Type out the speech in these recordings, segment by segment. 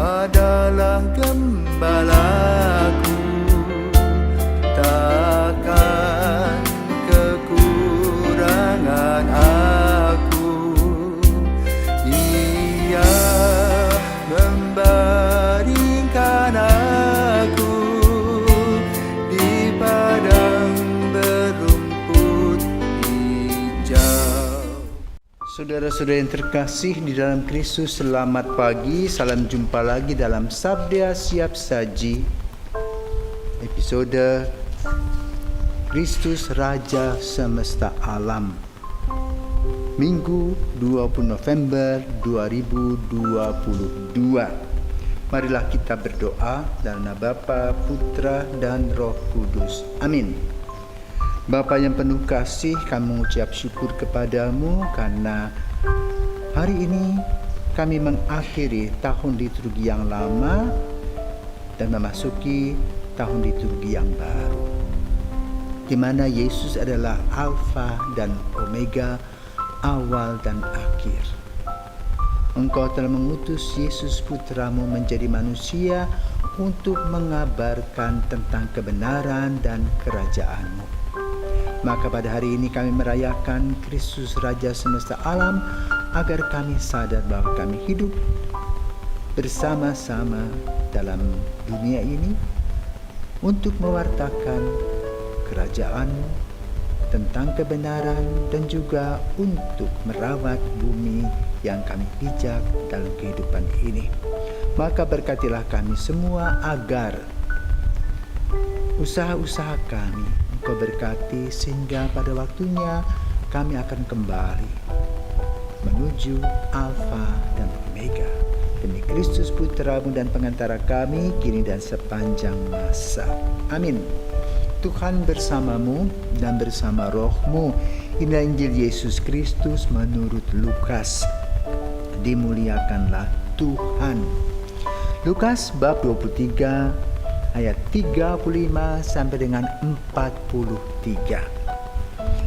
adalah gembalaku, takkan kekurangan aku. Ia membaringkan aku di padang berumput hijau. Saudara-saudara yang terkasih di dalam Kristus, selamat pagi. Salam jumpa lagi dalam Sabda Siap Saji, episode Kristus Raja Semesta Alam, Minggu 20 November 2022. Marilah kita berdoa dalam nama Bapa, Putra, dan Roh Kudus. Amin. Bapa yang penuh kasih, kami mengucap syukur kepadamu karena hari ini kami mengakhiri tahun liturgi yang lama dan memasuki tahun liturgi yang baru, di mana Yesus adalah Alfa dan Omega, awal dan akhir. Engkau telah mengutus Yesus putramu menjadi manusia untuk mengabarkan tentang kebenaran dan kerajaan-Mu. Maka pada hari ini kami merayakan Kristus Raja Semesta Alam agar kami sadar bahwa kami hidup bersama-sama dalam dunia ini untuk mewartakan kerajaan-Mu tentang kebenaran dan juga untuk merawat bumi yang kami pijak dalam kehidupan ini. Maka berkatilah kami semua agar usaha-usaha kami Engkau berkati, sehingga pada waktunya kami akan kembali menuju Alfa dan Omega. Demi Kristus Putra-Mu dan pengantara kami, kini dan sepanjang masa. Amin. Tuhan bersamamu dan bersama roh-Mu. Inilah Injil Yesus Kristus menurut Lukas. Dimuliakanlah Tuhan. Lukas bab 23 ayat 35 sampai dengan 43.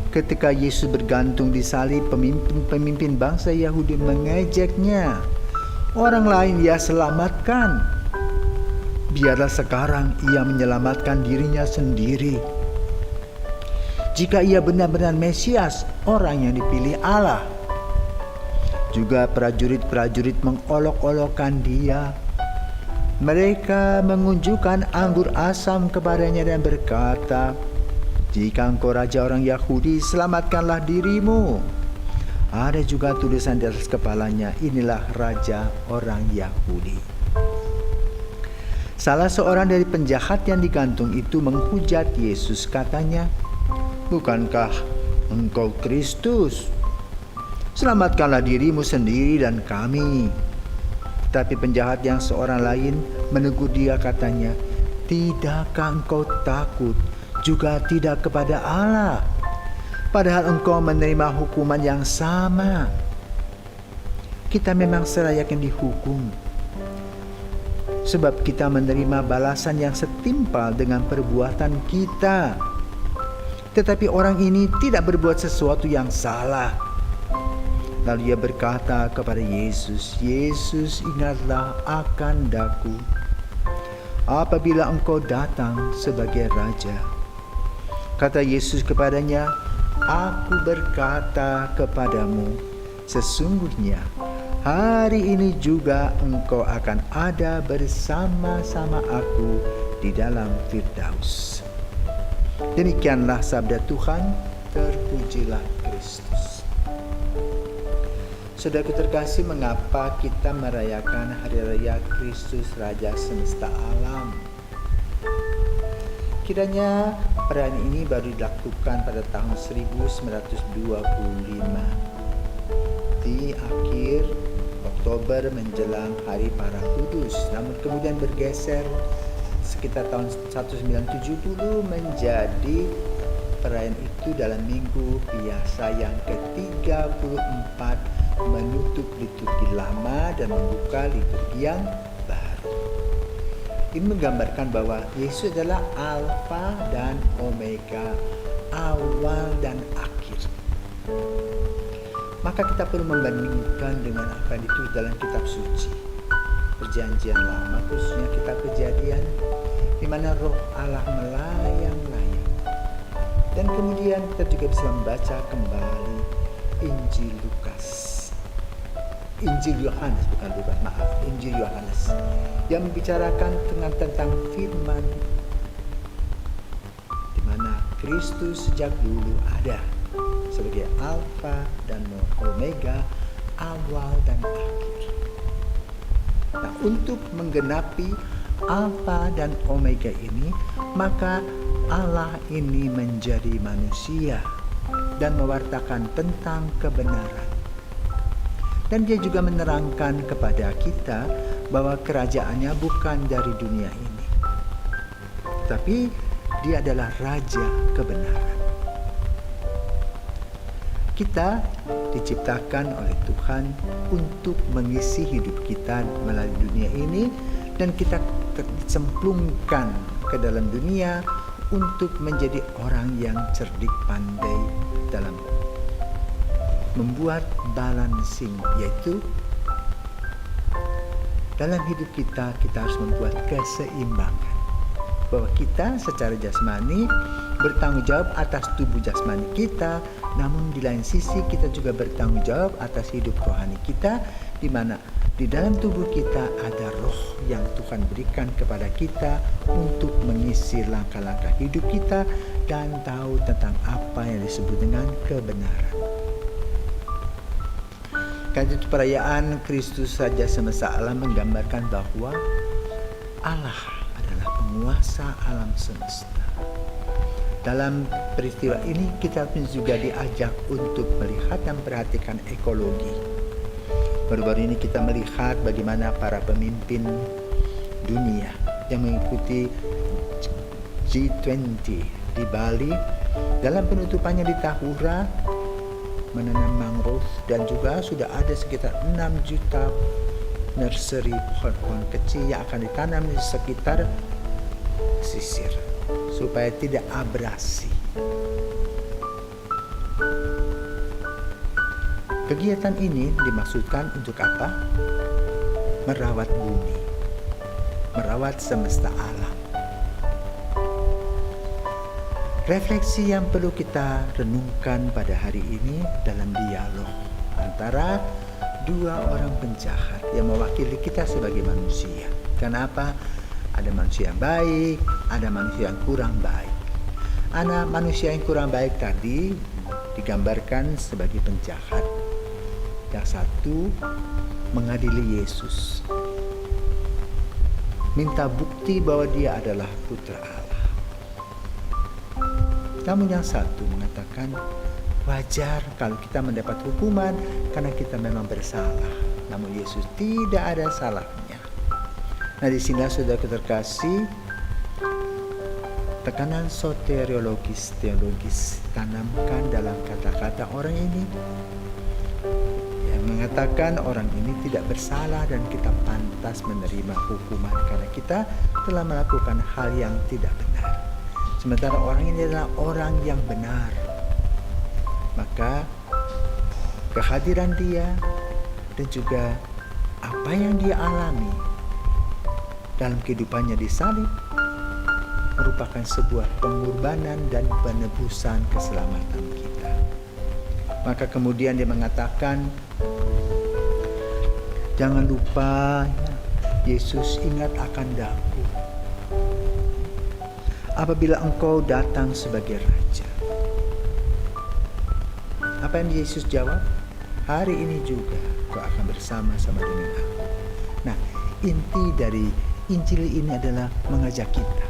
Ketika Yesus bergantung di salib, pemimpin bangsa Yahudi mengejeknya. Orang lain Ia selamatkan, biarlah sekarang Ia menyelamatkan dirinya sendiri. Jika Ia benar-benar Mesias, orang yang dipilih Allah. Juga prajurit-prajurit mengolok-olokkan Dia. Mereka mengunjukkan anggur asam kepadanya dan berkata, "Jika engkau raja orang Yahudi, selamatkanlah dirimu." Ada juga tulisan di atas kepalanya, "Inilah raja orang Yahudi." Salah seorang dari penjahat yang digantung itu menghujat Yesus, katanya, "Bukankah engkau Kristus? Selamatkanlah dirimu sendiri dan kami." Tapi penjahat yang seorang lain menegur dia, katanya, "Tidakkah engkau takut juga tidak kepada Allah? Padahal engkau menerima hukuman yang sama. Kita memang selayaknya dihukum, sebab kita menerima balasan yang setimpal dengan perbuatan kita. Tetapi orang ini tidak berbuat sesuatu yang salah." Lalu ia berkata kepada Yesus, "Yesus, ingatlah akan daku apabila engkau datang sebagai raja." Kata Yesus kepadanya, "Aku berkata kepadamu, sesungguhnya hari ini juga engkau akan ada bersama-sama aku di dalam Firdaus." Demikianlah sabda Tuhan, terpujilah Kristus. Saudaraku terkasih, mengapa kita merayakan Hari Raya Kristus Raja Semesta Alam? Kiranya perayaan ini baru dilakukan pada tahun 1925 di akhir Oktober menjelang Hari Para Kudus, namun kemudian bergeser sekitar tahun 1970 menjadi perayaan itu dalam minggu biasa yang ke-34 menutup liturgi lama dan membuka liturgi yang baru. Ini menggambarkan bahwa Yesus adalah Alfa dan Omega, awal dan akhir. Maka kita perlu membandingkan dengan apa yang ditulis dalam kitab suci. Perjanjian Lama, khususnya kitab Kejadian, di mana Roh Allah melayang-layang. Dan kemudian kita juga bisa membaca kembali Injil Yohanes yang membicarakan tentang firman, di mana Kristus sejak dulu ada sebagai Alfa dan Omega, awal dan akhir. Nah, untuk menggenapi Alfa dan Omega ini, maka Allah ini menjadi manusia dan mewartakan tentang kebenaran. Dan dia juga menerangkan kepada kita bahwa kerajaannya bukan dari dunia ini, tapi dia adalah Raja kebenaran. Kita diciptakan oleh Tuhan untuk mengisi hidup kita melalui dunia ini, dan kita dicemplungkan ke dalam dunia untuk menjadi orang yang cerdik pandai dalam membuat balancing, yaitu dalam hidup kita harus membuat keseimbangan, bahwa kita secara jasmani bertanggung jawab atas tubuh jasmani kita, namun di lain sisi kita juga bertanggung jawab atas hidup rohani kita, di mana di dalam tubuh kita ada roh yang Tuhan berikan kepada kita untuk mengisi langkah-langkah hidup kita dan tahu tentang apa yang disebut dengan kebenaran. Karena itu perayaan Kristus Raja semesta alam menggambarkan bahwa Allah adalah penguasa alam semesta. Dalam peristiwa ini kita juga diajak untuk melihat dan memperhatikan ekologi. Baru-baru ini kita melihat bagaimana para pemimpin dunia yang mengikuti G20 di Bali dalam penutupannya di Tahura menanam mangrove, dan juga sudah ada sekitar 6 juta nursery pohon-pohon kecil yang akan ditanam di sekitar pesisir supaya tidak abrasi. Kegiatan ini dimaksudkan untuk apa? Merawat bumi, merawat semesta alam. Refleksi yang perlu kita renungkan pada hari ini dalam dialog antara dua orang penjahat yang mewakili kita sebagai manusia. Kenapa? Ada manusia yang baik, ada manusia yang kurang baik. Anak manusia yang kurang baik tadi digambarkan sebagai penjahat. Yang satu mengadili Yesus, minta bukti bahwa dia adalah putra Allah. Namun yang satu mengatakan wajar kalau kita mendapat hukuman karena kita memang bersalah. Namun Yesus tidak ada salahnya. Nah, di sini sudah terkasih tekanan soteriologis, teologis tanamkan dalam kata-kata orang ini yang mengatakan orang ini tidak bersalah dan kita pantas menerima hukuman karena kita telah melakukan hal yang tidak benar. Sementara orang ini adalah orang yang benar. Maka kehadiran dia dan juga apa yang dia alami dalam kehidupannya di salib merupakan sebuah pengorbanan dan penebusan keselamatan kita. Maka kemudian dia mengatakan, jangan lupa Yesus, ingat akan daku apabila engkau datang sebagai Raja. Apa yang Yesus jawab? Hari ini juga kau akan bersama-sama dengan aku. Nah, inti dari Injil ini adalah mengajak kita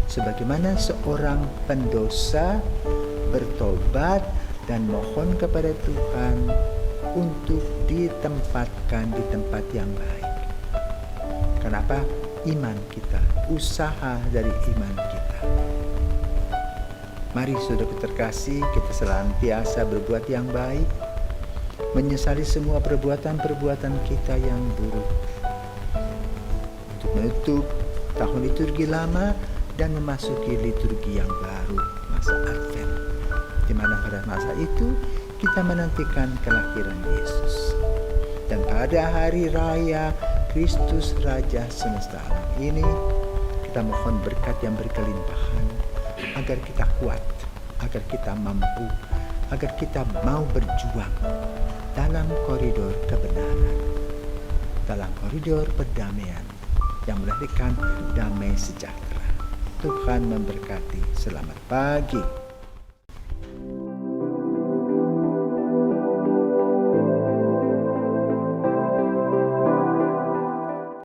sebagaimana seorang pendosa bertobat dan mohon kepada Tuhan untuk ditempatkan di tempat yang baik. Kenapa? Iman kita, usaha dari iman kita. Mari saudara terkasih, kita senantiasa berbuat yang baik, menyesali semua perbuatan-perbuatan kita yang buruk, untuk menutup tahun liturgi lama dan memasuki liturgi yang baru, masa Advent, di mana pada masa itu kita menantikan kelahiran Yesus. Dan pada hari raya Kristus Raja semesta alam ini, kita mohon berkat yang berkelimpahan, agar kita kuat, agar kita mampu, agar kita mau berjuang dalam koridor kebenaran, dalam koridor perdamaian yang melahirkan damai sejahtera. Tuhan memberkati. Selamat pagi.